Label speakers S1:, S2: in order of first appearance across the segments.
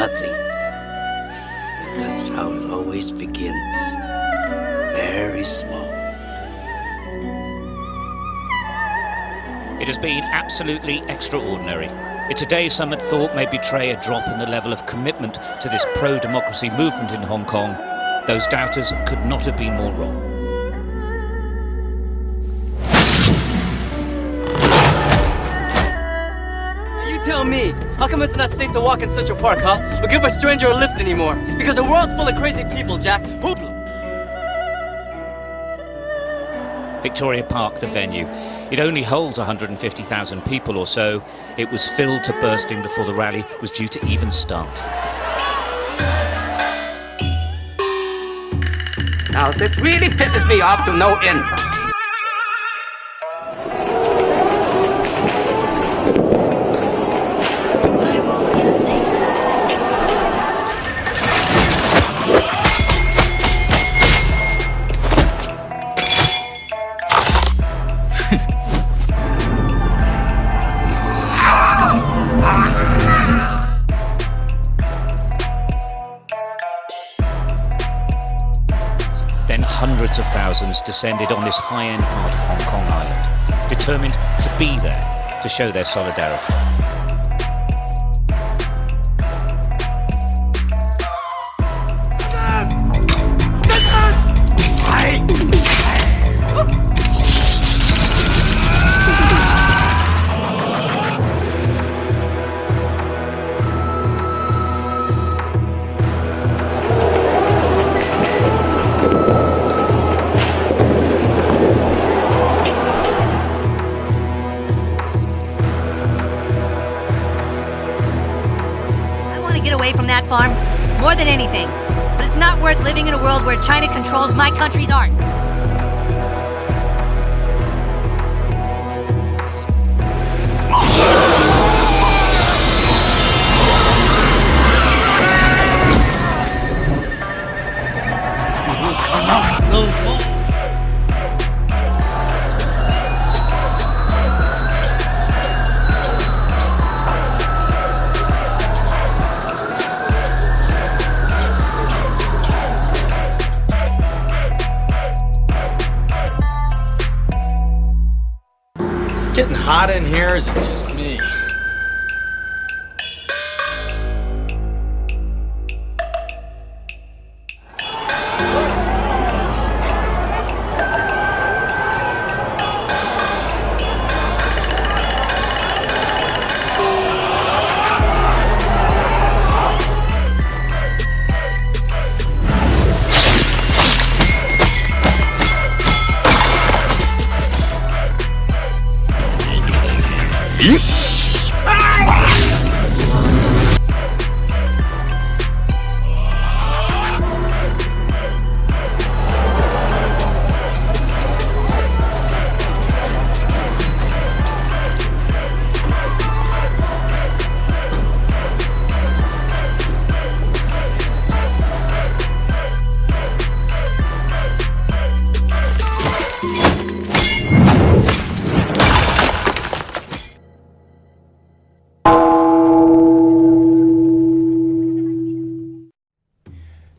S1: nothing. But that's how it always begins. Very small.
S2: It has been absolutely extraordinary. It's a day some had thought may betray a drop in the level of commitment to this pro-democracy movement in Hong Kong. Those doubters could not have been more wrong.
S3: You tell me, how come it's not safe to walk in Central Park, huh? Or give a stranger a lift anymore? Because the world's full of crazy people, Jack.
S2: Victoria Park, the venue. It only holds 150,000 people or so. It was filled to bursting before the rally was due to even start.
S4: Now, this really pisses me off to no end.
S2: Hundreds of thousands descended on this high-end part of Hong Kong Island, determined to be there to show their solidarity.
S5: Farm, more than anything. But it's not worth living in a world where China controls my country's art.
S6: Getting hot in here, is it just me?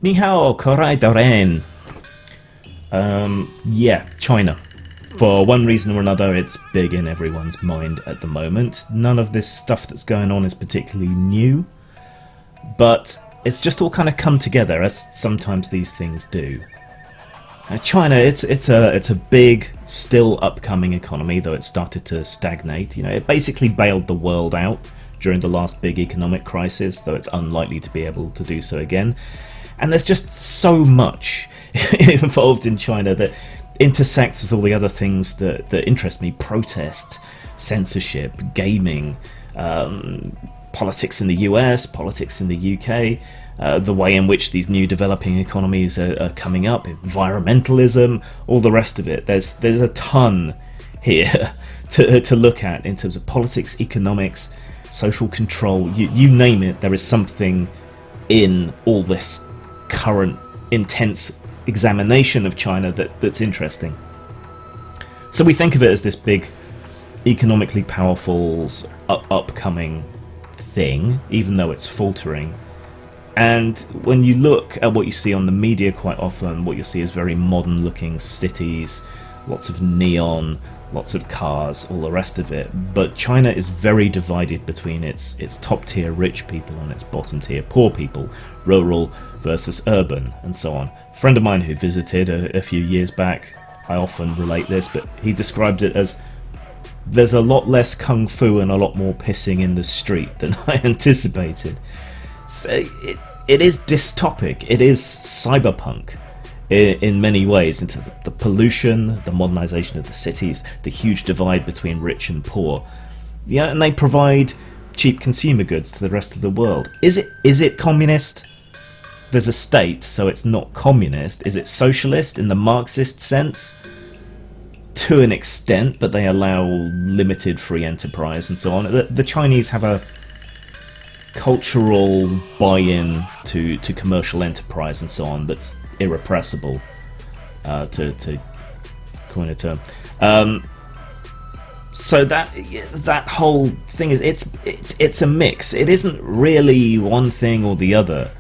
S7: Ni hao, korai daren. Yeah, China. For one reason or another, it's big in everyone's mind at the moment. None of this stuff that's going on is particularly new, but it's just all kind of come together, as sometimes these things do. China, it's a big, still upcoming economy, though it started to stagnate. You know, it basically bailed the world out during the last big economic crisis, though it's unlikely to be able to do so again. And there's just so much involved in China that intersects with all the other things that interest me: protest, censorship, gaming, politics in the US, politics in the UK, the way in which these new developing economies are coming up, environmentalism, all the rest of it. There's a ton here to look at in terms of politics, economics, social control, you name it. There is something in all this current intense examination of China that's interesting. So we think of it as this big, economically powerful, upcoming thing, even though it's faltering. And when you look at what you see on the media quite often, what you'll see is very modern looking cities, lots of neon, lots of cars, all the rest of it. But China is very divided between its top tier rich people and its bottom tier poor people, rural versus urban, and so on. A friend of mine who visited a few years back, I often relate this, but he described it as there's a lot less kung fu and a lot more pissing in the street than I anticipated. So it is dystopic, it is cyberpunk in many ways, into the pollution, the modernization of the cities, the huge divide between rich and poor. Yeah, and they provide cheap consumer goods to the rest of the world. Is it communist? There's a state, so it's not communist. Is it socialist in the Marxist sense? To an extent, but they allow limited free enterprise and so on. The Chinese have a cultural buy-in to commercial enterprise and so on that's irrepressible, to coin a term. So that whole thing is it's a mix. It isn't really one thing or the other.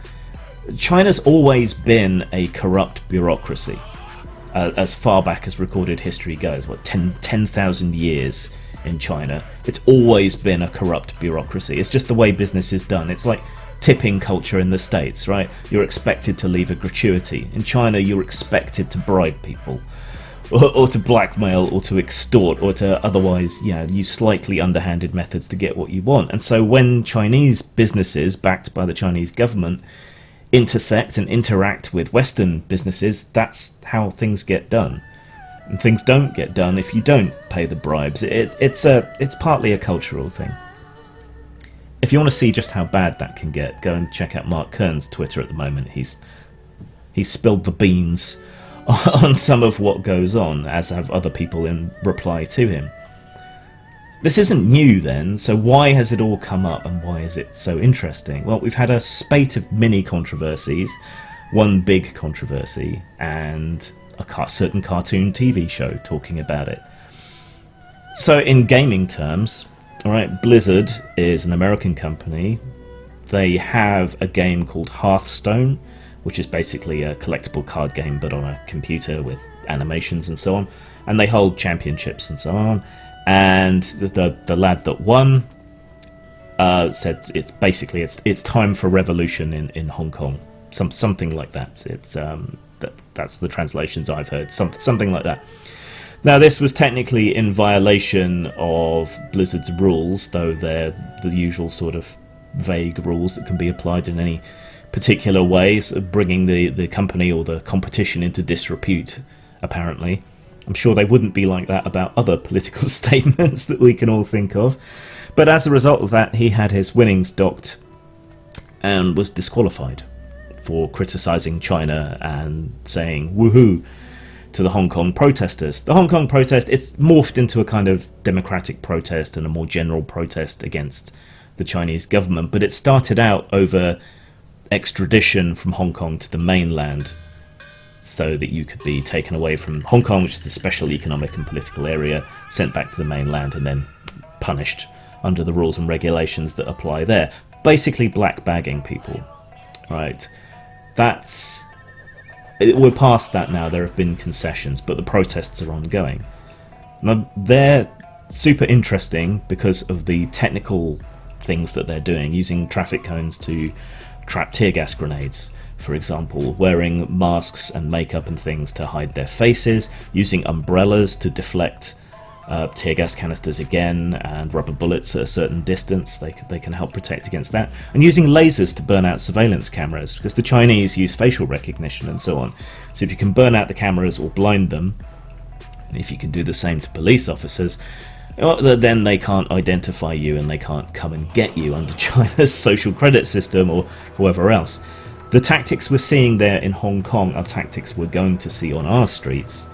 S7: China's always been a corrupt bureaucracy, as far back as recorded history goes. 10,000 years in China. It's always been a corrupt bureaucracy. It's just the way business is done. It's like tipping culture in the States, right? You're expected to leave a gratuity. In China, you're expected to bribe people, or to blackmail, or to extort, or to otherwise, use slightly underhanded methods to get what you want. And so when Chinese businesses, backed by the Chinese government, intersect and interact with Western businesses, that's how things get done. And things don't get done if you don't pay the bribes. It's partly a cultural thing. If you want to see just how bad that can get, go and check out Mark Kern's Twitter at the moment. He's spilled the beans on some of what goes on, as have other people in reply to him. This isn't new then, so why has it all come up and why is it so interesting? Well, we've had a spate of mini controversies, one big controversy, and a certain cartoon TV show talking about it. So in gaming terms, alright, Blizzard is an American company. They have a game called Hearthstone, which is basically a collectible card game but on a computer with animations and so on, and they hold championships and so on. And the lad that won said it's time for revolution in Hong Kong, something like that. That's the translations I've heard, something like that. Now this was technically in violation of Blizzard's rules, though they're the usual sort of vague rules that can be applied in any particular ways, bringing the company or the competition into disrepute, apparently. I'm sure they wouldn't be like that about other political statements that we can all think of. But as a result of that, he had his winnings docked and was disqualified for criticising China and saying woohoo to the Hong Kong protesters. The Hong Kong protest, it's morphed into a kind of democratic protest and a more general protest against the Chinese government, but it started out over extradition from Hong Kong to the mainland, so that you could be taken away from Hong Kong, which is a special economic and political area, sent back to the mainland and then punished under the rules and regulations that apply there. Basically black bagging people, right? We're past that now. There have been concessions, but the protests are ongoing. Now, they're super interesting because of the technical things that they're doing, using traffic cones to trap tear gas grenades, for example, wearing masks and makeup and things to hide their faces, using umbrellas to deflect tear gas canisters again, and rubber bullets at a certain distance. They can help protect against that, and using lasers to burn out surveillance cameras, because the Chinese use facial recognition and so on. So if you can burn out the cameras or blind them, and if you can do the same to police officers, then they can't identify you and they can't come and get you under China's social credit system or whoever else. The tactics we're seeing there in Hong Kong are tactics we're going to see on our streets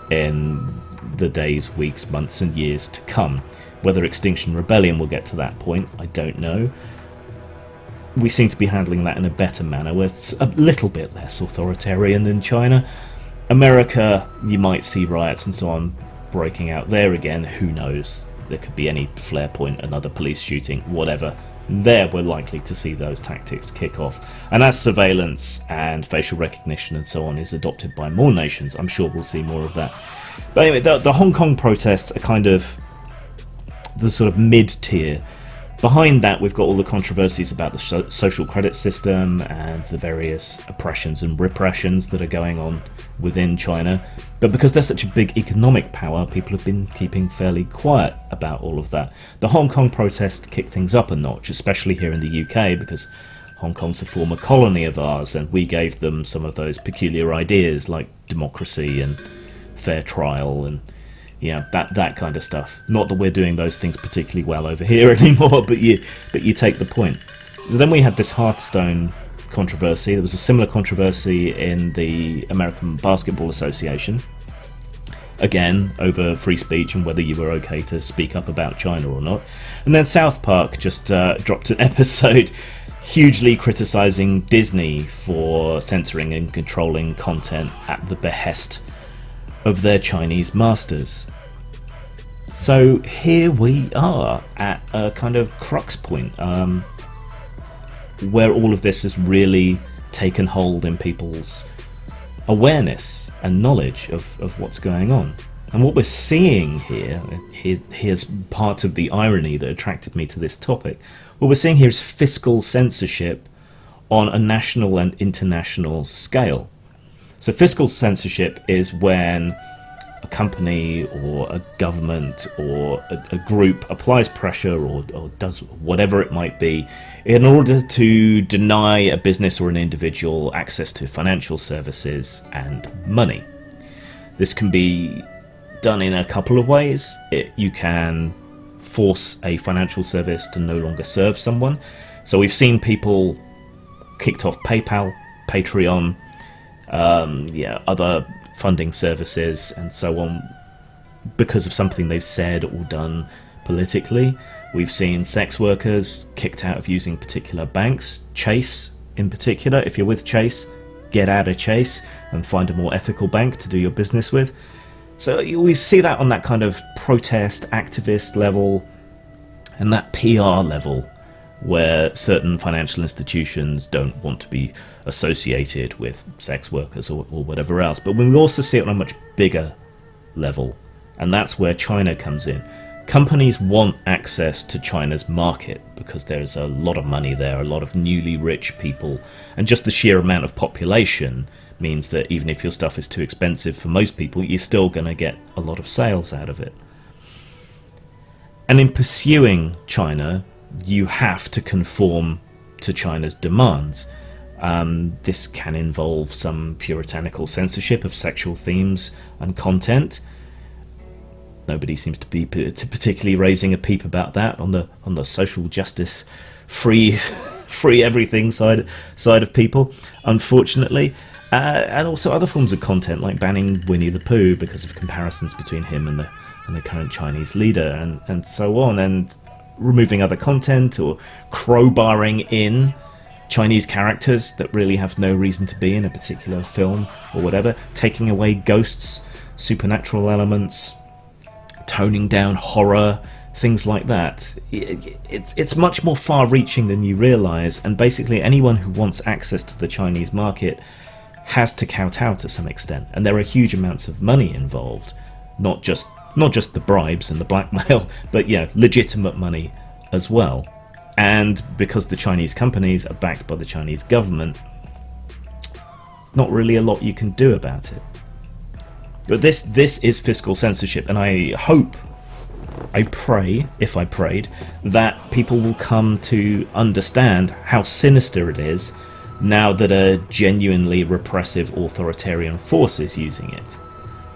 S7: in the days, weeks, months and years to come. Whether Extinction Rebellion will get to that point, I don't know. We seem to be handling that in a better manner, where it's a little bit less authoritarian than China. America, you might see riots and so on breaking out there again, who knows? There could be any flare point, another police shooting, whatever. There we're likely to see those tactics kick off. And as surveillance and facial recognition and so on is adopted by more nations, I'm sure we'll see more of that. But anyway, the Hong Kong protests are kind of the sort of mid-tier. Behind that, we've got all the controversies about the social credit system and the various oppressions and repressions that are going on within China. But because they're such a big economic power, people have been keeping fairly quiet about all of that. The Hong Kong protests kicked things up a notch, especially here in the UK, because Hong Kong's a former colony of ours, and we gave them some of those peculiar ideas like democracy and fair trial and that kind of stuff. Not that we're doing those things particularly well over here anymore, but you take the point. So then we had this Hearthstone controversy. There was a similar controversy in the American Basketball Association, again over free speech and whether you were okay to speak up about China or not. And then South Park just dropped an episode hugely criticising Disney for censoring and controlling content at the behest of their Chinese masters. So here we are at a kind of crux point, where all of this has really taken hold in people's awareness and knowledge of what's going on. And what we're seeing here's part of the irony that attracted me to this topic. What we're seeing here is fiscal censorship on a national and international scale. So fiscal censorship is when a company or a government or a group applies pressure or does whatever it might be in order to deny a business or an individual access to financial services and money. This can be done in a couple of ways. You can force a financial service to no longer serve someone. So we've seen people kicked off PayPal, Patreon, other funding services and so on because of something they've said or done politically. We've seen sex workers kicked out of using particular banks, Chase in particular. If you're with Chase, get out of Chase and find a more ethical bank to do your business with. So we see that on that kind of protest, activist level and that PR level, where certain financial institutions don't want to be associated with sex workers or whatever else. But we also see it on a much bigger level, and that's where China comes in. Companies want access to China's market because there's a lot of money there, a lot of newly rich people, and just the sheer amount of population means that even if your stuff is too expensive for most people, you're still going to get a lot of sales out of it. And in pursuing China, you have to conform to China's demands. This can involve some puritanical censorship of sexual themes and content. Nobody seems to be particularly raising a peep about that on the social justice, free everything side of people, unfortunately. And also other forms of content like banning Winnie the Pooh because of comparisons between him and the current Chinese leader and so on, and removing other content or crowbarring in Chinese characters that really have no reason to be in a particular film or whatever, taking away ghosts, supernatural elements, toning down horror, things like that. It's much more far-reaching than you realise, and basically anyone who wants access to the Chinese market has to kowtow to some extent, and there are huge amounts of money involved, not just the bribes and the blackmail, but legitimate money as well. And because the Chinese companies are backed by the Chinese government, there's not really a lot you can do about it. But this is fiscal censorship, and I pray, if I prayed, that people will come to understand how sinister it is now that a genuinely repressive authoritarian force is using it,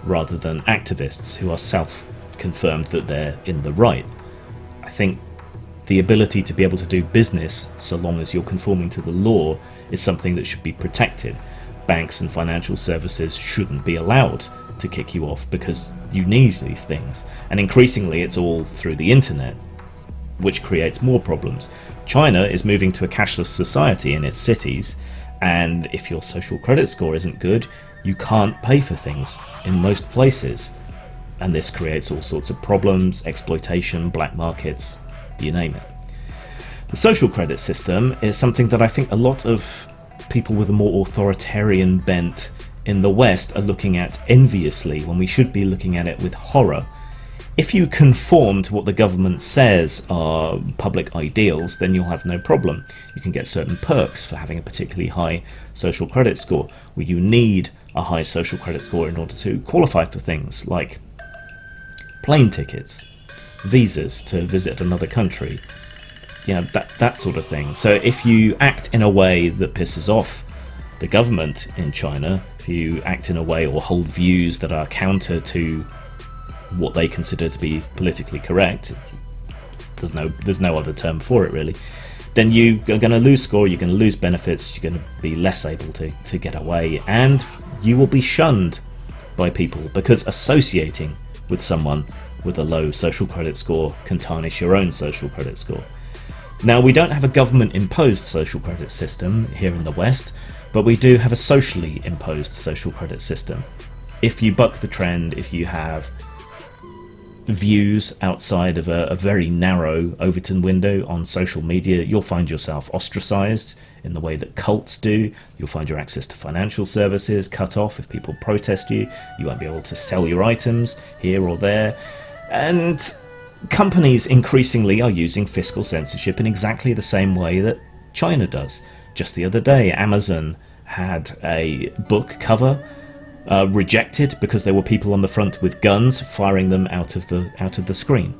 S7: rather than activists who are self-confirmed that they're in the right. I think the ability to be able to do business, so long as you're conforming to the law, is something that should be protected. Banks and financial services shouldn't be allowed to kick you off because you need these things. And increasingly it's all through the internet, which creates more problems. China is moving to a cashless society in its cities, and if your social credit score isn't good, you can't pay for things in most places. And this creates all sorts of problems, exploitation, black markets, you name it. The social credit system is something that I think a lot of people with a more authoritarian bent in the West are looking at enviously, when we should be looking at it with horror. If you conform to what the government says are public ideals, then you'll have no problem. You can get certain perks for having a particularly high social credit score, where you need a high social credit score in order to qualify for things like plane tickets, visas to visit another country, that sort of thing. So if you act in a way that pisses off the government in China, if you act in a way or hold views that are counter to what they consider to be politically correct, there's no other term for it really, then you are going to lose score, you're going to lose benefits, you're going to be less able to get away, and you will be shunned by people, because associating with someone with a low social credit score can tarnish your own social credit score. Now, we don't have a government-imposed social credit system here in the West, but we do have a socially imposed social credit system. If you buck the trend, if you have views outside of a very narrow Overton window on social media, you'll find yourself ostracized in the way that cults do. You'll find your access to financial services cut off if people protest you. You won't be able to sell your items here or there. And companies increasingly are using fiscal censorship in exactly the same way that China does. Just the other day, Amazon had a book cover rejected because there were people on the front with guns firing them out of the screen.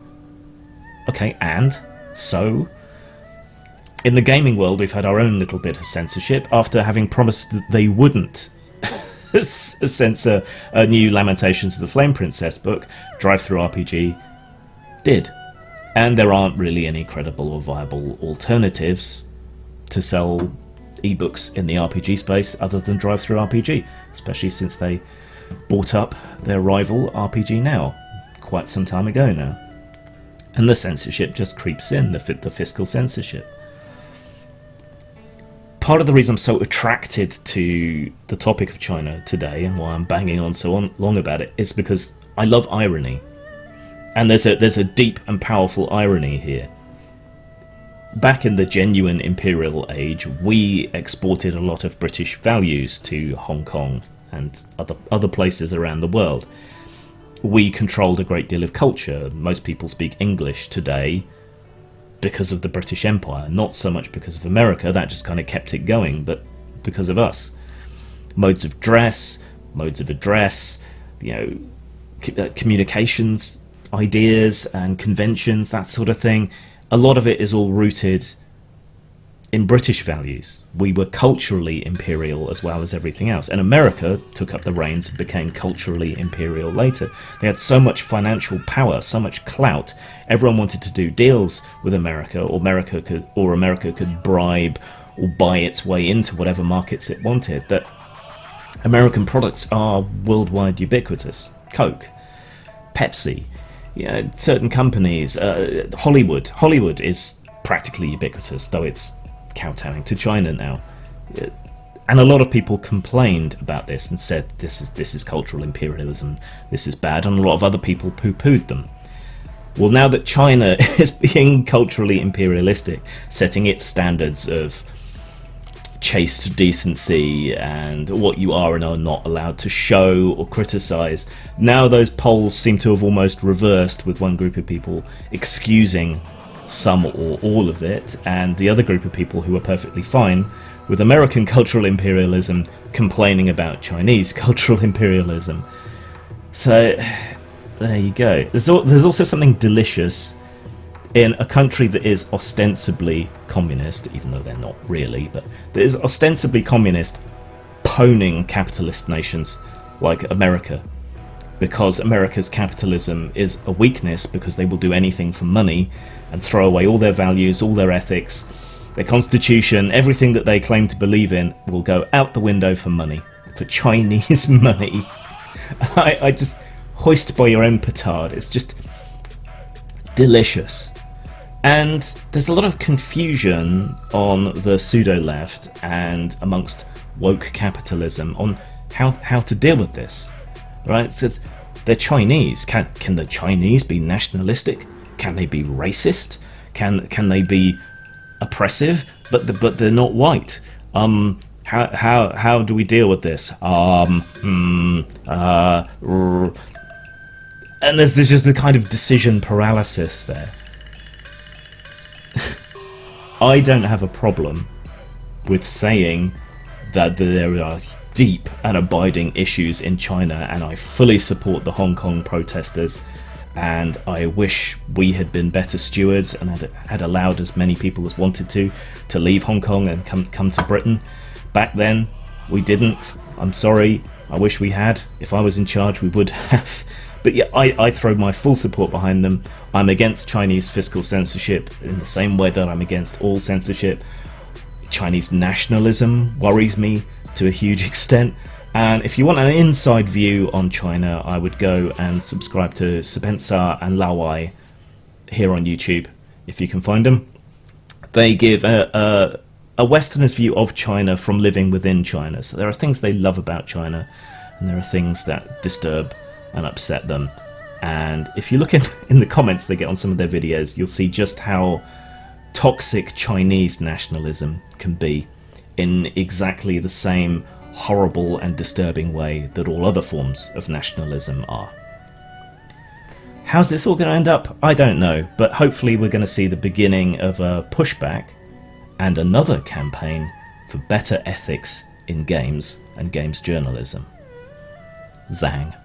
S7: Okay, and so in the gaming world, we've had our own little bit of censorship after having promised that they wouldn't censor a new Lamentations of the Flame Princess book. Drive-Thru RPG did, and there aren't really any credible or viable alternatives to sell ebooks in the RPG space other than Drive-Thru RPG, especially since they bought up their rival RPG Now quite some time ago now. And the censorship just creeps in, the fiscal censorship. Part of the reason I'm so attracted to the topic of China today, and why I'm banging on so long about it, is because I love irony. And there's a deep and powerful irony here. Back in the genuine imperial age, we exported a lot of British values to Hong Kong and other places around the world. We controlled a great deal of culture. Most people speak English today because of the British Empire, not so much because of America. That just kind of kept it going, but because of us. Modes of dress, modes of address, communications, ideas and conventions, that sort of thing. A lot of it is all rooted in British values. We were culturally imperial as well as everything else. And America took up the reins and became culturally imperial later. They had so much financial power, so much clout. Everyone wanted to do deals with America, or America could bribe or buy its way into whatever markets it wanted, that American products are worldwide ubiquitous. Coke, Pepsi, certain companies, Hollywood is practically ubiquitous, though it's kowtowing to China now. And a lot of people complained about this and said this is cultural imperialism, this is bad, and a lot of other people poo-pooed them. Well, now that China is being culturally imperialistic, setting its standards of chaste decency and what you are and are not allowed to show or criticize, now those polls seem to have almost reversed, with one group of people excusing some or all of it, and the other group of people who are perfectly fine with American cultural imperialism complaining about Chinese cultural imperialism. So there you go. There's also something delicious in a country that is ostensibly communist, even though they're not really, but that is ostensibly communist, poning capitalist nations like America, because America's capitalism is a weakness, because they will do anything for money and throw away all their values, all their ethics, their constitution, everything that they claim to believe in will go out the window for money, for Chinese money. I just hoist by your own petard. It's just delicious. And there's a lot of confusion on the pseudo-left and amongst woke capitalism on how to deal with this. Right? It says they're Chinese. Can the Chinese be nationalistic? Can they be racist? Can they be oppressive, but they're not white. How do we deal with this? And there's just the kind of decision paralysis there. I don't have a problem with saying that there are deep and abiding issues in China, and I fully support the Hong Kong protesters, and I wish we had been better stewards and had allowed as many people as wanted to leave Hong Kong and come to Britain. Back then, we didn't. I'm sorry. I wish we had. If I was in charge, we would have. But yeah, I throw my full support behind them. I'm against Chinese fiscal censorship in the same way that I'm against all censorship. Chinese nationalism worries me to a huge extent. And if you want an inside view on China, I would go and subscribe to Spencer and Lawai here on YouTube, if you can find them. They give a Westerner's view of China from living within China. So there are things they love about China, and there are things that disturb and upset them. And if you look in the comments they get on some of their videos, you'll see just how toxic Chinese nationalism can be in exactly the same horrible and disturbing way that all other forms of nationalism are. How's this all going to end up? I don't know, but hopefully we're going to see the beginning of a pushback and another campaign for better ethics in games and games journalism. Zang.